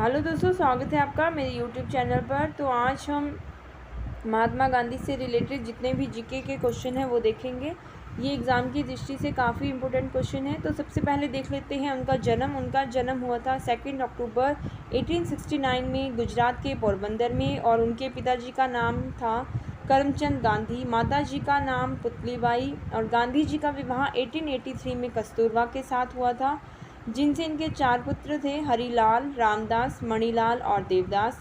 Hello दोस्तों, स्वागत है आपका मेरे यूट्यूब चैनल पर। तो आज हम महात्मा गांधी से रिलेटेड जितने भी जीके के क्वेश्चन हैं वो देखेंगे। ये एग्ज़ाम की दृष्टि से काफ़ी इंपॉर्टेंट क्वेश्चन है। तो सबसे पहले देख लेते हैं उनका जन्म हुआ था 2 अक्टूबर 1869 में गुजरात के पोरबंदर में, और उनके पिताजी का नाम था करमचंद गांधी, माता जी का नाम पुतलीबाई, और गांधी जी का विवाह 1883 में कस्तूरबा के साथ हुआ था, जिनसे इनके 4 पुत्र थे, हरिलाल, रामदास, मणिलाल और देवदास।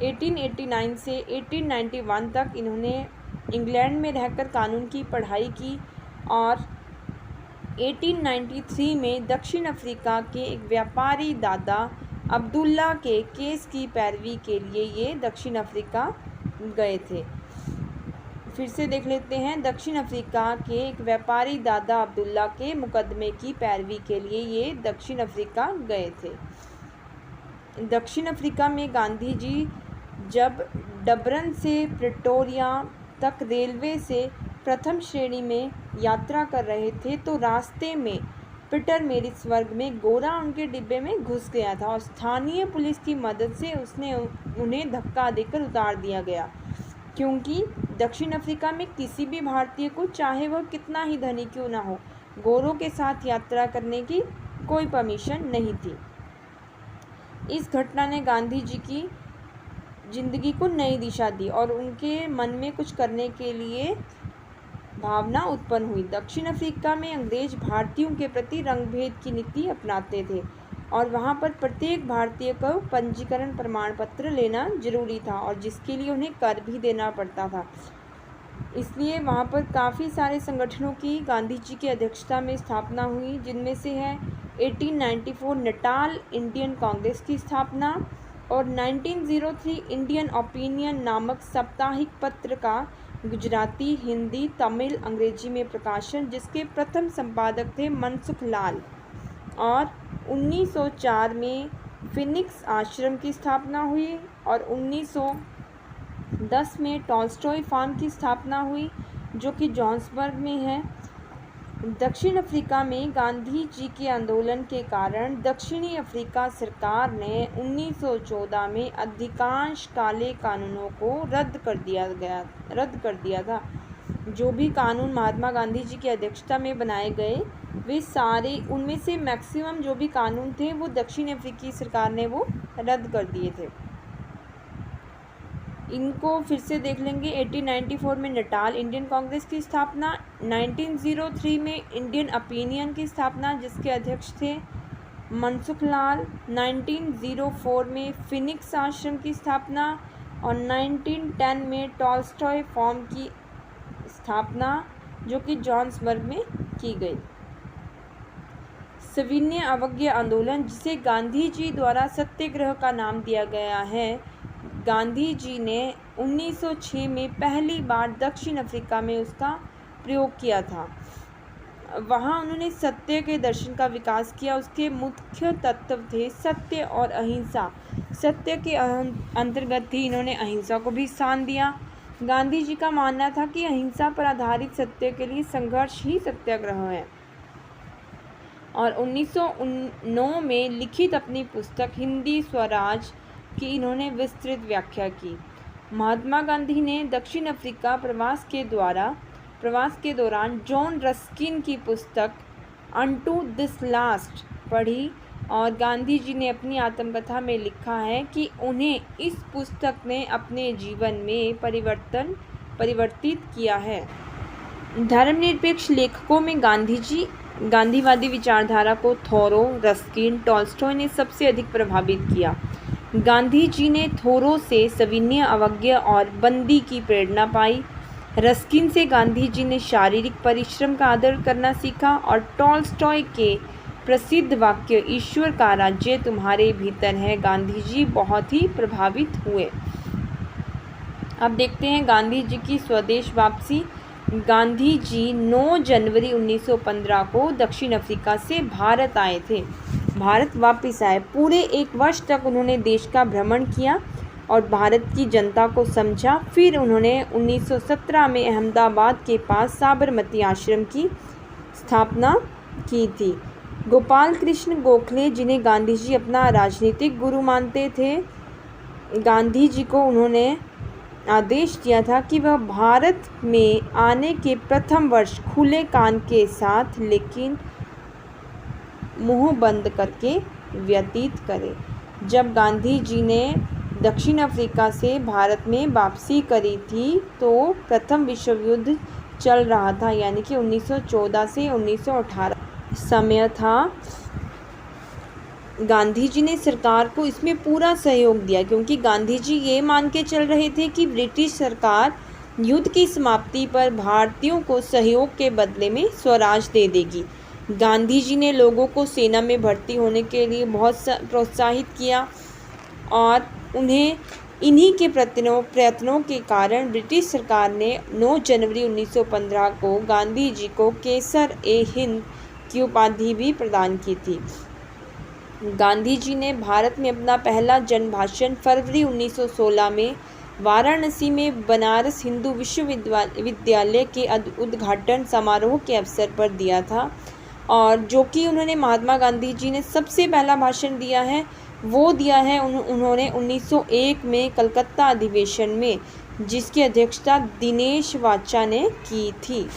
1889 से 1891 तक इन्होंने इंग्लैंड में रहकर कानून की पढ़ाई की, और 1893 में दक्षिण अफ्रीका के एक व्यापारी दादा अब्दुल्ला के केस की पैरवी के लिए ये दक्षिण अफ्रीका गए थे। फिर से देख लेते हैं, दक्षिण अफ्रीका के एक व्यापारी दादा अब्दुल्ला के मुकदमे की पैरवी के लिए ये दक्षिण अफ्रीका गए थे। दक्षिण अफ्रीका में गांधी जी जब डबरन से प्रिटोरिया तक रेलवे से प्रथम श्रेणी में यात्रा कर रहे थे, तो रास्ते में पीटर मेरिट्सबर्ग में गोरा उनके डिब्बे में घुस गया था, और स्थानीय पुलिस की मदद से उन्हें धक्का देकर उतार दिया गया, क्योंकि दक्षिण अफ्रीका में किसी भी भारतीय को, चाहे वह कितना ही धनी क्यों ना हो, गोरों के साथ यात्रा करने की कोई परमिशन नहीं थी। इस घटना ने गांधी जी की जिंदगी को नई दिशा दी और उनके मन में कुछ करने के लिए भावना उत्पन्न हुई। दक्षिण अफ्रीका में अंग्रेज भारतीयों के प्रति रंगभेद की नीति अपनाते थे, और वहाँ पर प्रत्येक भारतीय को पंजीकरण प्रमाण पत्र लेना जरूरी था, और जिसके लिए उन्हें कर भी देना पड़ता था। इसलिए वहाँ पर काफ़ी सारे संगठनों की गांधी जी की अध्यक्षता में स्थापना हुई, जिनमें से है 1894 नटाल इंडियन कांग्रेस की स्थापना, और 1903 इंडियन ओपिनियन नामक साप्ताहिक पत्र का गुजराती, हिंदी, तमिल, अंग्रेजी में प्रकाशन, जिसके प्रथम संपादक थे मनसुख लाल। और 1904 में फिनिक्स आश्रम की स्थापना हुई, और 1910 में टॉल्स्टॉय फार्म की स्थापना हुई, जो कि जोहान्सबर्ग में है। दक्षिण अफ्रीका में गांधी जी के आंदोलन के कारण दक्षिणी अफ्रीका सरकार ने 1914 में अधिकांश काले कानूनों को रद्द कर दिया था। जो भी कानून महात्मा गांधी जी की अध्यक्षता में बनाए गए, वे सारे, उनमें से मैक्सिमम जो भी कानून थे वो दक्षिण अफ्रीकी सरकार ने वो रद्द कर दिए थे। इनको फिर से देख लेंगे। 1894 में नटाल इंडियन कांग्रेस की स्थापना, 1903 में इंडियन ओपिनियन की स्थापना, जिसके अध्यक्ष थे मनसुख लाल, 1904 में फिनिक्स आश्रम की स्थापना, और 1910 में टॉल्स्टॉय फार्म की स्थापना, जो कि जोहान्सबर्ग में की गई। सविनय अवज्ञा आंदोलन, जिसे गांधी जी द्वारा सत्याग्रह का नाम दिया गया है, गांधी जी ने 1906 में पहली बार दक्षिण अफ्रीका में उसका प्रयोग किया था। वहाँ उन्होंने सत्य के दर्शन का विकास किया। उसके मुख्य तत्व थे सत्य और अहिंसा। सत्य के अंतर्गत ही इन्होंने अहिंसा को भी स्थान दिया। गांधी जी का मानना था कि अहिंसा पर आधारित सत्य के लिए संघर्ष ही सत्याग्रह है, और 1909 में लिखित अपनी पुस्तक हिंदी स्वराज की इन्होंने विस्तृत व्याख्या की। महात्मा गांधी ने दक्षिण अफ्रीका प्रवास के दौरान जॉन रस्किन की पुस्तक अनटू दिस लास्ट पढ़ी, और गांधी जी ने अपनी आत्मकथा में लिखा है कि उन्हें इस पुस्तक ने अपने जीवन में परिवर्तित किया है। धर्मनिरपेक्ष लेखकों में गांधीवादी विचारधारा को थोरो, रस्किन, टॉल्स्टॉय ने सबसे अधिक प्रभावित किया। गांधी जी ने थोरो से सविनय अवज्ञा और बंदी की प्रेरणा पाई। रस्किन से गांधी जी ने शारीरिक परिश्रम का आदर करना सीखा, और टॉल्स्टॉय के प्रसिद्ध वाक्य ईश्वर का राज्य तुम्हारे भीतर है, गांधी जी बहुत ही प्रभावित हुए। अब देखते हैं गांधी जी की स्वदेश वापसी। गांधी जी 9 जनवरी 1915 को दक्षिण अफ्रीका से भारत आए थे। भारत वापस आए। पूरे 1 वर्ष तक उन्होंने देश का भ्रमण किया और भारत की जनता को समझा। फिर उन्होंने 1917 में अहमदाबाद के पास साबरमती आश्रम की स्थापना की थी। गोपाल कृष्ण गोखले, जिन्हें गांधी जी अपना राजनीतिक गुरु मानते थे, गांधी जी को उन्होंने आदेश दिया था कि वह भारत में आने के प्रथम वर्ष खुले कान के साथ लेकिन मुंह बंद करके व्यतीत करें। जब गांधी जी ने दक्षिण अफ्रीका से भारत में वापसी करी थी तो प्रथम विश्व युद्ध चल रहा था, यानी कि 1914 से 1918 समय था। गांधी जी ने सरकार को इसमें पूरा सहयोग दिया, क्योंकि गांधी जी ये मान के चल रहे थे कि ब्रिटिश सरकार युद्ध की समाप्ति पर भारतीयों को सहयोग के बदले में स्वराज दे देगी। गांधी जी ने लोगों को सेना में भर्ती होने के लिए बहुत प्रोत्साहित किया और उन्हें इन्हीं के प्रयत्नों के कारण ब्रिटिश सरकार ने 9 जनवरी 1915 को गांधी जी को केसर ए हिंद की उपाधि भी प्रदान की थी। गांधी जी ने भारत में अपना पहला जन भाषण फरवरी 1916 में वाराणसी में बनारस हिंदू विश्वविद्यालय के उद्घाटन समारोह के अवसर पर दिया था, और जो कि उन्होंने महात्मा गांधी जी ने सबसे पहला भाषण दिया है वो दिया है उन्होंने 1901 में कलकत्ता अधिवेशन में, जिसकी अध्यक्षता दिनेश वाचा ने की थी।